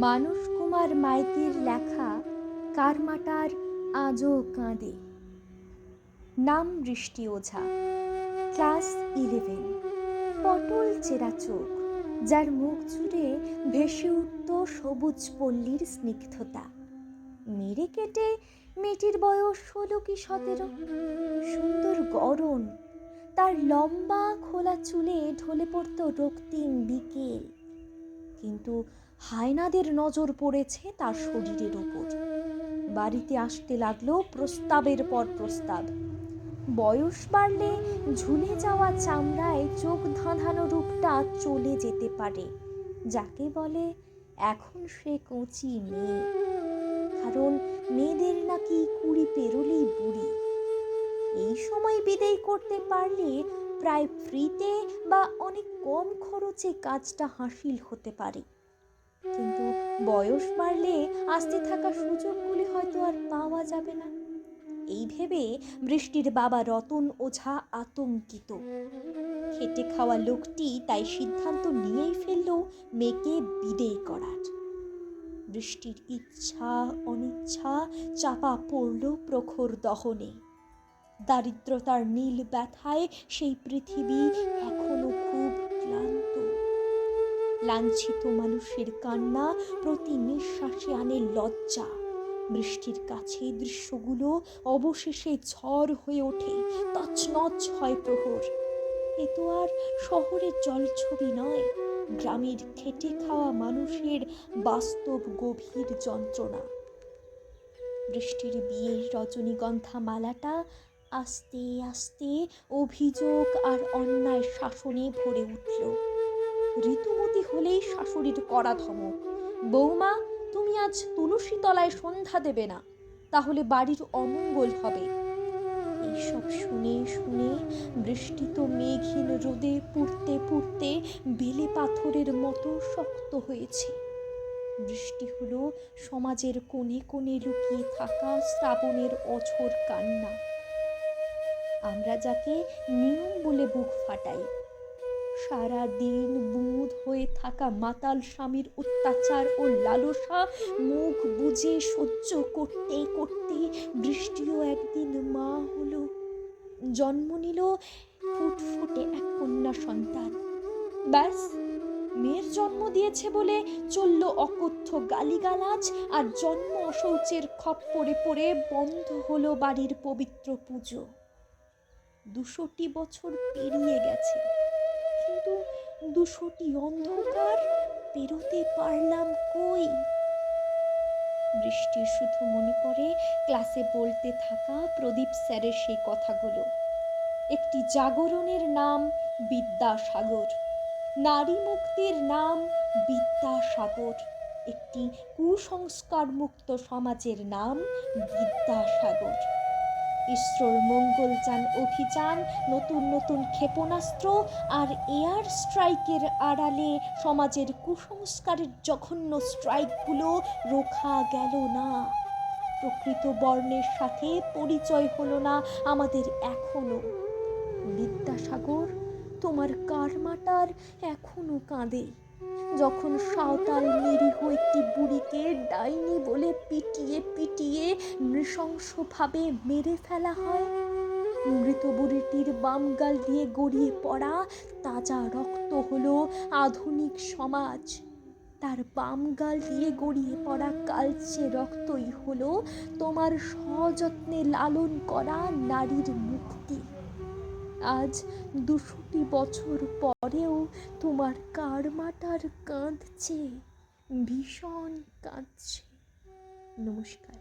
মানস কুমার মাইতির লেখা কারমাটার আজও কাঁদে। নাম বৃষ্টি ওঝা, ক্লাস 11। পটল চেরা চোখ, যার মুখ জুড়ে ভেসে উঠত সবুজ পল্লীর স্নিগ্ধতা। মেরে কেটে মেয়েটির বয়স 16 কি 17। সুন্দর গড়ন, তার লম্বা খোলা চুলে ঢলে পড়ত রক্তিম বিকেল। কিন্তু হায়নাদের নজর পড়েছে তার শরীরের ওপর। বাড়িতে আসতে লাগলো প্রস্তাবের পর প্রস্তাব। বয়স বাড়লে ঝুলে যাওয়া চামড়ায় চোখ ধাঁধানো রূপটা চলে যেতে পারে, যাকে বলে এখন সে কচি মেয়ে। কারণ মেয়েদের নাকি 20 পেরোলেই বুড়ি। এই সময় বিদেয় করতে পারলে প্রায় ফ্রিতে বা অনেক কম খরচে কাজটা হাসিল হতে পারে। কিন্তু বয়স বাড়লে আসতে থাকা সুযোগগুলি হয়তো আর পাওয়া যাবে না। এই ভেবে বৃষ্টির বাবা রতন ওঝা আতঙ্কিত। খেটে খাওয়া লোকটি তাই সিদ্ধান্ত নিয়েই ফেলল মেয়েকে বিদেয় করার। বৃষ্টির ইচ্ছা অনিচ্ছা চাপা পড়ল প্রখর দহনে। দারিদ্রতার নীল ব্যথায় সেই পৃথিবী এখনো খুব ক্লান্ত। লাঞ্ছিত মানুষের কান্না প্রতি নিঃশ্বাসে আনে লজ্জা। বৃষ্টির কাছে দৃশ্যগুলো অবশেষে ঝড় হয়ে ওঠে, তছনছ হয় প্রহর। এ তো আর শহরের জলছবি নয়, গ্রামের খেটে খাওয়া মানুষের বাস্তব গভীর যন্ত্রণা। বৃষ্টির বিয়ের রজনীগন্ধা মালাটা আস্তে আস্তে অভিযোগ আর অন্যায় শাসনে ভরে উঠল। ঋতুমতি হলেই শাশুড়ির কড়া ধমক, বৌমা তুমি আজ তুলসী তলায় সন্ধ্যা দেবে না, তাহলে বাড়ির অমঙ্গল হবে। এইসব শুনে শুনে বৃষ্টি তো মেঘহীন রোদে পুড়তে পুড়তে বেলে পাথরের মতো শক্ত হয়েছে। বৃষ্টি হলো সমাজের কোণে কোণে লুকিয়ে থাকা শ্রাবণের অঝোর কান্না। আমরা যাকে নিয়ম বলে বুক ফাটাই। সারা দিন বুঁদ হয়ে থাকা মাতাল স্বামীর অত্যাচার ও লালসা মুখ বুজে সহ্য করতে করতে বৃষ্টিও একদিন মা হলো। জন্ম নিল ফুটফুটে এক কন্যা সন্তান। ব্যাস, মেয়ের জন্ম দিয়েছে বলে চলল অকথ্য গালিগালাজ, আর জন্ম অশৌচের খপ্পরে পড়ে বন্ধ হলো বাড়ির পবিত্র পুজো। 200টি বছর পেরিয়ে গেছে, কিন্তু 200টি অন্ধকার পেরোতে পারলাম কই? বৃষ্টির শুধু মনে পড়ে ক্লাসে বলতে থাকা প্রদীপ স্যারের সেই কথাগুলো। একটি জাগরণের নাম বিদ্যাসাগর, নারী মুক্তির নাম বিদ্যাসাগর, একটি কুসংস্কার মুক্ত সমাজের নাম বিদ্যাসাগর। ইসরোর মঙ্গলযান অভিযান, নতুন নতুন ক্ষেপণাস্ত্র আর এয়ার স্ট্রাইকের আড়ালে সমাজের কুসংস্কারের জঘন্য স্ট্রাইকগুলো রোখা গেল না। প্রকৃত বর্ণের সাথে পরিচয় হলো না আমাদের এখনো। বিদ্যাসাগর, তোমার কারমাটার এখনো কাঁদে যখন সাঁওতাল নিরীহ একটি বুড়িকে ডাইনি বলে পিটিয়ে পিটিয়ে নৃশংসভাবে মেরে ফেলা হয়। মৃত বুড়িটির বাম গাল দিয়ে গড়িয়ে পড়া তাজা রক্ত হলো আধুনিক সমাজ। তার বাম গাল দিয়ে গড়িয়ে পড়া কালচে রক্তই হলো তোমার সযত্নে লালন করা নারীর মুক্তি। আজ 200টি বছর পরেও তোমার কারমাটার কাঁদছে, ভীষণ কাঁদছে। নমস্কার।